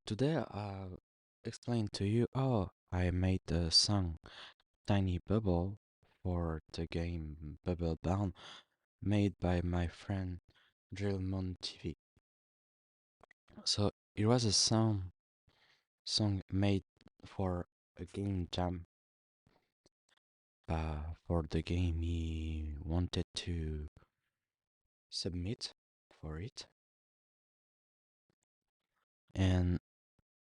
Today I'll explain to you how I made the song Tiny Bubble for the game Bubble Bound made by my friend Drillmon TV. So it was a song made for a game jam. For the game he wanted to submit for it, and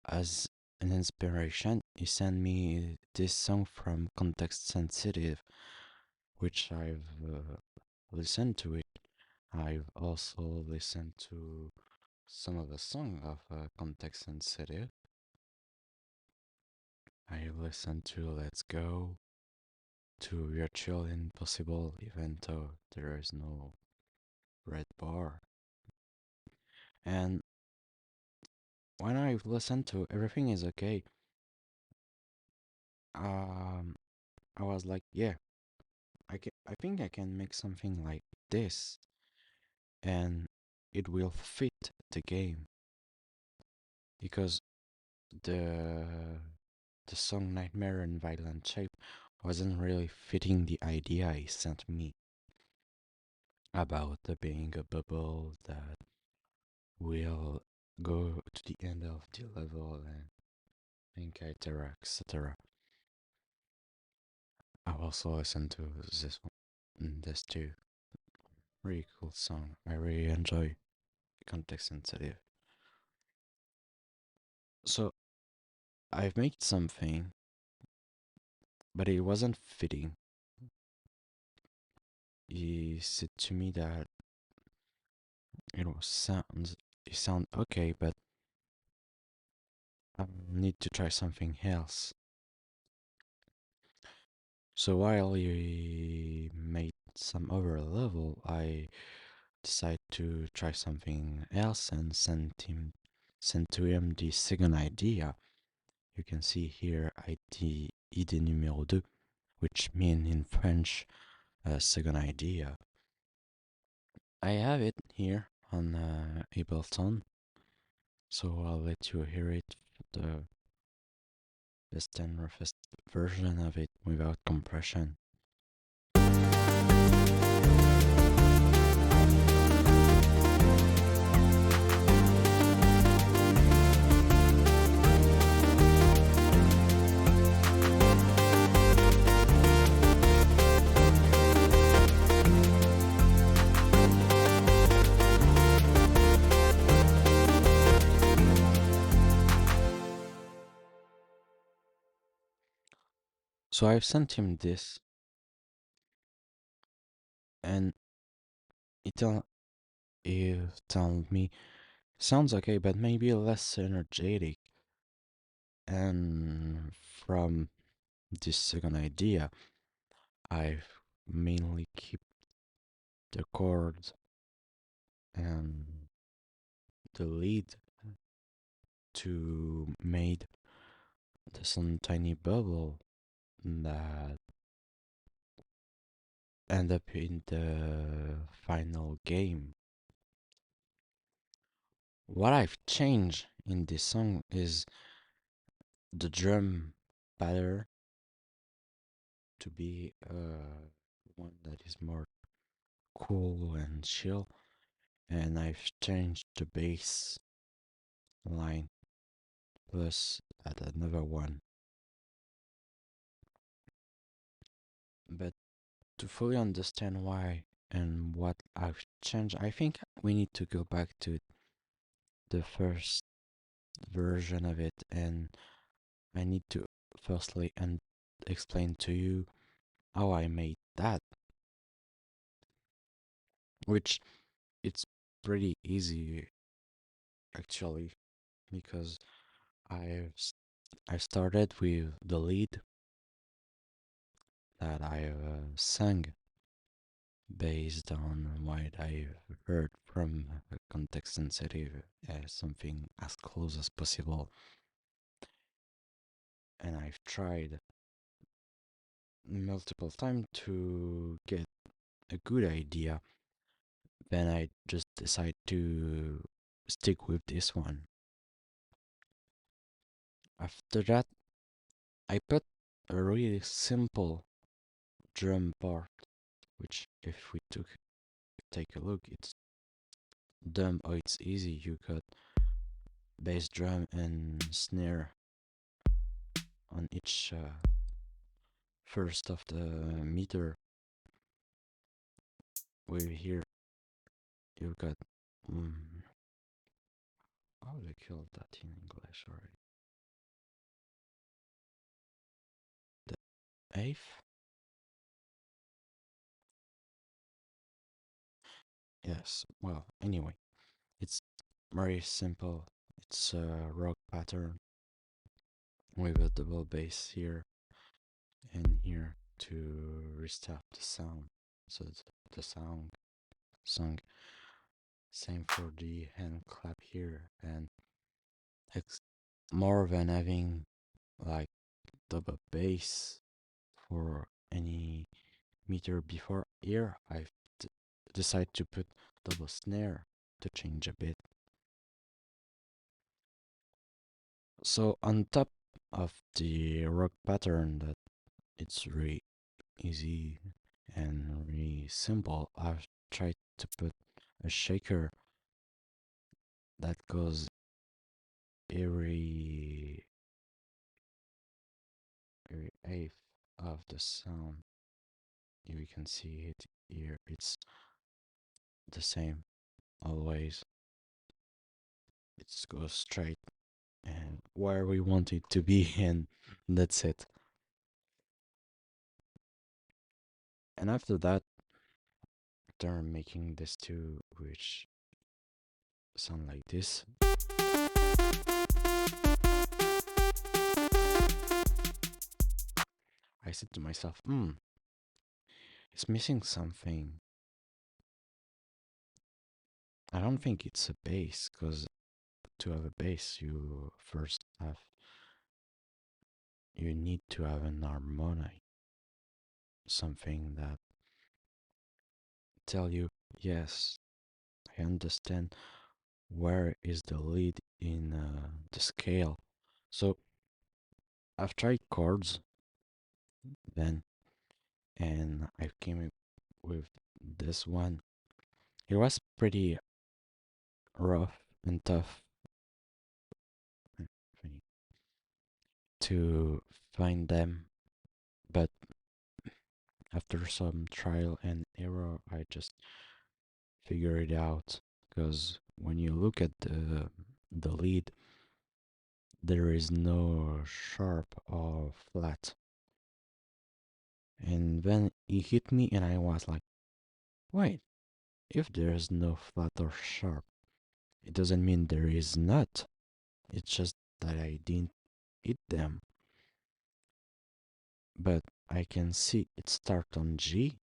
as an inspiration, he sent me this song from Context Sensitive, which I've listened to it. I've also listened to some of the song of Context Sensitive. I listened to Let's Go, to Virtual Impossible, even though there is no red bar. And when I've listened to Everything Is Okay, um, I was like, yeah, I think I can make something like this, and it will fit the game because the the song Nightmare and Violent Shape wasn't really fitting the idea he sent me about there being a bubble that will go to the end of the level and etc. etc. I also listened to this one, this too. Really cool song. I really enjoy Context Sensitive. So I've made something, but it wasn't fitting. He said to me that it sound okay, but I need to try something else. So while he made some other level, I decided to try something else and send to him the second idea. You can see here idée numéro 2, which mean in French second idea. I have it here on Ableton, so I'll let you hear it, the best and roughest version of it without compression. So I've sent him this, and he told me sounds okay, but maybe less energetic. And from this second idea, I've mainly keep the chords and the lead to made some tiny bubble that end up in the final game. What I've changed in this song is the drum pattern to be one that is more cool and chill, and I've changed the bass line plus add another one. But to fully understand why and what I've changed, I think we need to go back to the first version of it, and I need to firstly and explain to you how I made that, which it's pretty easy actually because I started with the lead that I sang based on what I heard from Context Sensitive, something as close as possible, and I've tried multiple times to get a good idea. Then I just decide to stick with this one. After that, I put a really simple drum part, which if we take a look, it's dumb. Oh, it's easy. You got bass drum and snare on each first of the meter. We here you got how do I call that in English? Sorry, the eighth. Yes. Well, anyway, it's very simple. It's a rock pattern with a double bass here and here to restart the sound. So the sound song. Same for the hand clap here, and it's more than having like double bass for any meter before here. I've decided to put double snare to change a bit. So on top of the rock pattern that it's really easy and really simple, I've tried to put a shaker that goes every eighth of the sound. You can see it here. It's the same always. It goes straight and where we want it to be, and that's it. And after that, after making this two, which sound like this, I said to myself, it's missing something. I don't think it's a bass, because to have a bass, you need to have an harmonic, something that tell you, yes, I understand where is the lead in the scale. So I've tried chords then, and I came up with this one. It was pretty rough and tough to find them, but after some trial and error, I just figured it out. Because when you look at the lead, there is no sharp or flat. And then it hit me, and I was like, wait, if there's no flat or sharp, it doesn't mean there is not. It's just that I didn't hit them. But I can see it start on G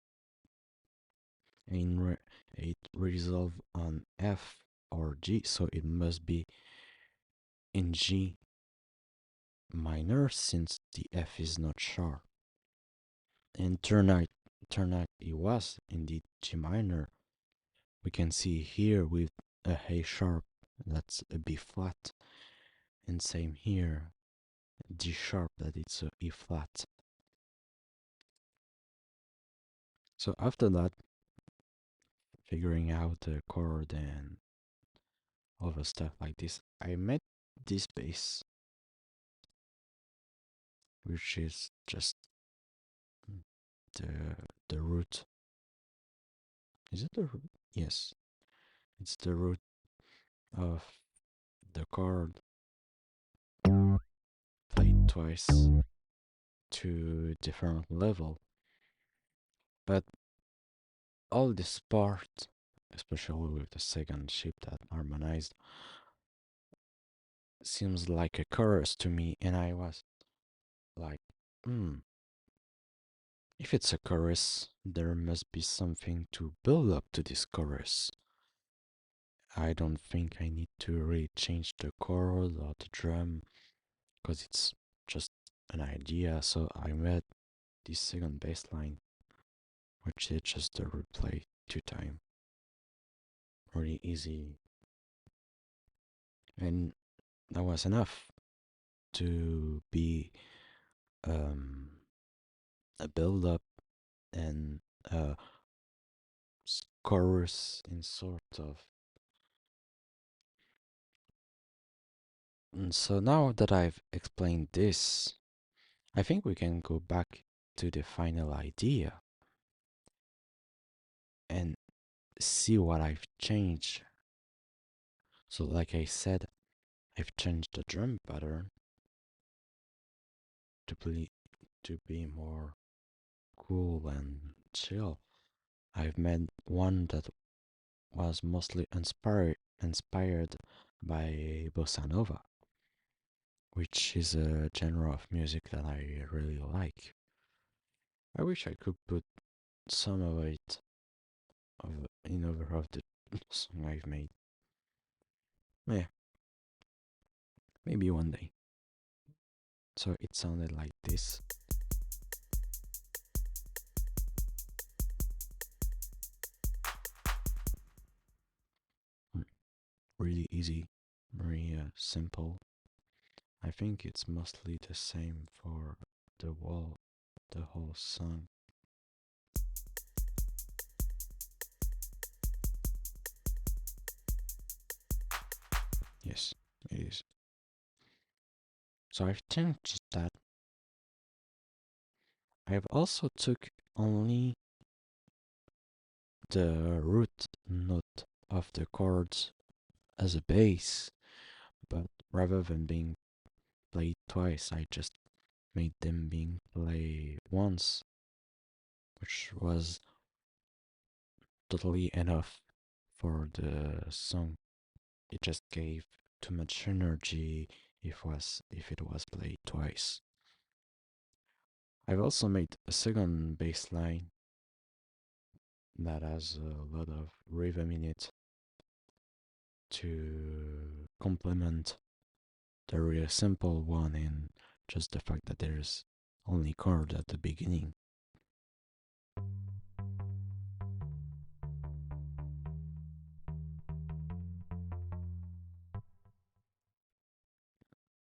and it resolve on F or G, so it must be in G minor since the F is not sharp. And turn out it was indeed G minor. We can see here with a A sharp, that's a B flat, and same here, D sharp, that it's a E flat. So after that, figuring out the chord and all the stuff like this, I met this bass, which is just the root. Is it the root? Yes, it's the root of the chord played twice to different level. But all this part, especially with the second shape that harmonized, seems like a chorus to me, and I was like, if it's a chorus, there must be something to build up to this chorus. I don't think I need to really change the chord or the drum, because it's just an idea. So I made this second bass line, which is just a replay 2 times. Really easy. And that was enough. to be um, a build up and a chorus in sort of. And so now that I've explained this, I think we can go back to the final idea and see what I've changed. So, like I said, I've changed the drum pattern to be more cool and chill. I've made one that was mostly inspired by bossa nova, which is a genre of music that I really like. I wish I could put some of it in over of the song I've made. Yeah, maybe one day. So it sounded like this. Really easy, very simple. I think it's mostly the same for the whole song. Yes, it is. So I've changed that. I've also took only the root note of the chords as a bass, but rather than being played twice, I just made them being played once, which was totally enough for the song. It just gave too much energy if it was played twice. I've also made a second bass line that has a lot of rhythm in it to complement the real simple one and just the fact that there's only chord at the beginning.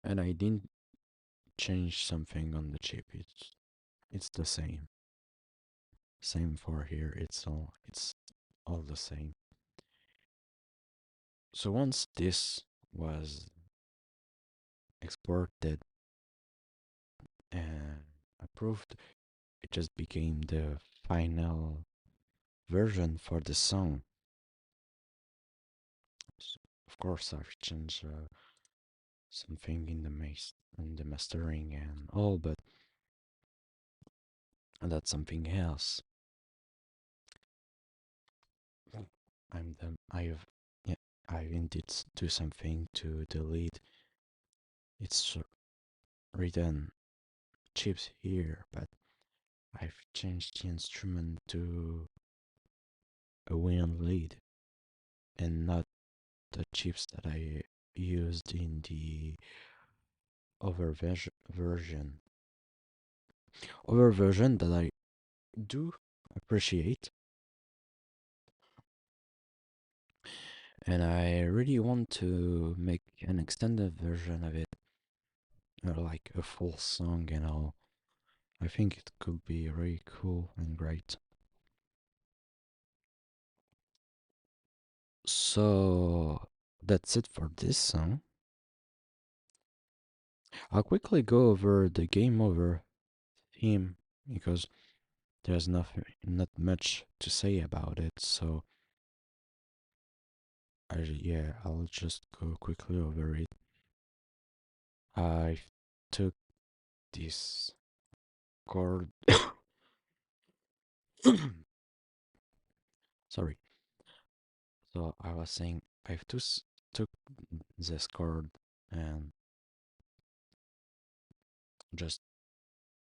And I didn't change something on the chip. It's the same. Same for here. It's all the same. So once this was exported and approved, it just became the final version for the song. So of course, I've changed something in the mastering and all, but that's something else. I'm the I've yeah I indeed do something to delete. It's written chips here, but I've changed the instrument to a wind lead and not the chips that I used in the other version. Other version that I do appreciate, and I really want to make an extended version of it, like a full song and all. I think it could be really cool and great. So that's it for this song. I'll quickly go over the game over theme because there's not much to say about it. So I'll just go quickly over it. I took this chord. Sorry. So I was saying I've took this chord and just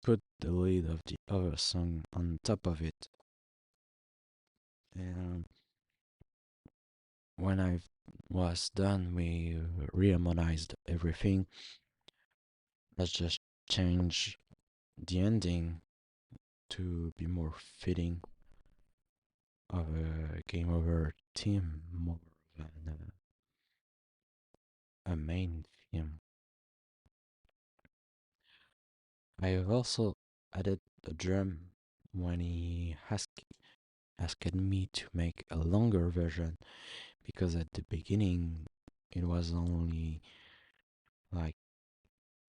put the lead of the other song on top of it. And when I was done, we reharmonized everything. Let's just change the ending to be more fitting of a game over theme more than a main theme. I have also added a drum when he asked me to make a longer version because at the beginning it was only like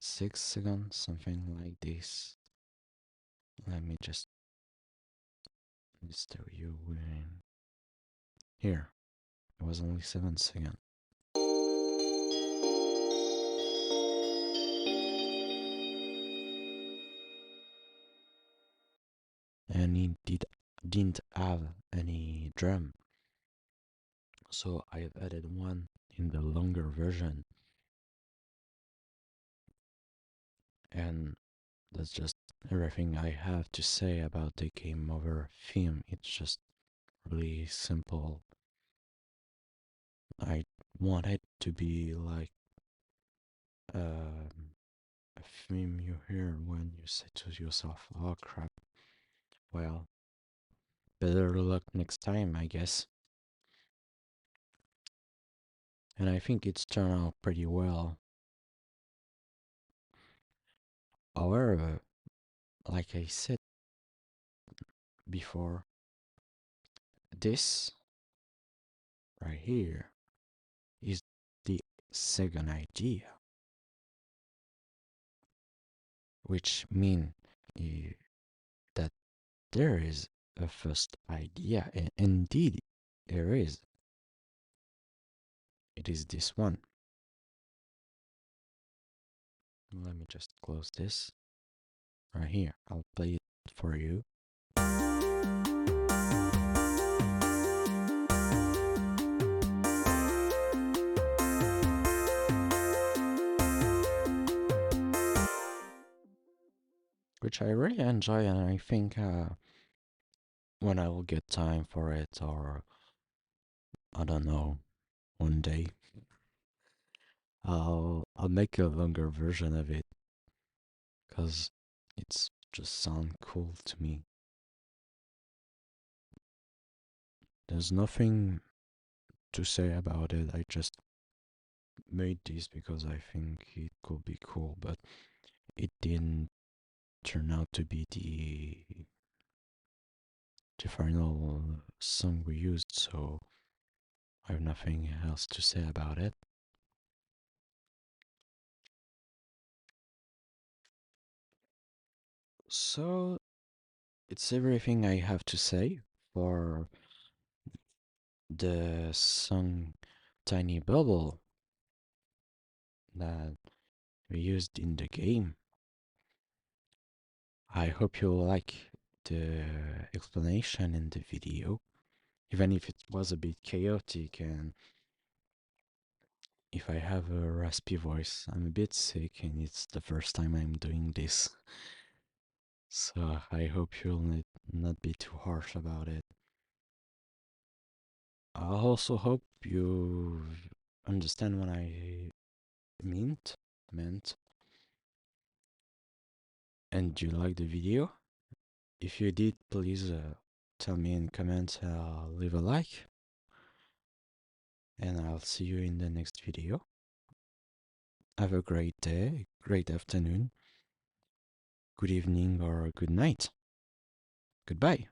6 seconds, something like this. Let me just tell you when. Here, it was only 7 seconds. And didn't have any drum. So I have added one in the longer version. And that's just everything I have to say about the Game Over theme. It's just really simple. I want it to be like a theme you hear when you say to yourself, oh crap, well, better luck next time, I guess. And I think it's turned out pretty well. However, like I said before, this right here is the second idea, which means that there is a first idea, and indeed there is. It is this one. Let me just close this right here. I'll play it for you. Which I really enjoy, and I think when I will get time for it, or I don't know, one day, I'll make a longer version of it, cause it's just sound cool to me. There's nothing to say about it. I just made this because I think it could be cool, but it didn't turn out to be the final song we used, so I have nothing else to say about it. So it's everything I have to say for the song Tiny Bubble that we used in the game. I hope you like the explanation in the video, even if it was a bit chaotic and if I have a raspy voice. I'm a bit sick and it's the first time I'm doing this. So I hope you'll not be too harsh about it. I also hope you understand what I meant, and you like the video. If you did, please tell me in comments, leave a like, and I'll see you in the next video. Have a great day, great afternoon, good evening, or good night. Goodbye.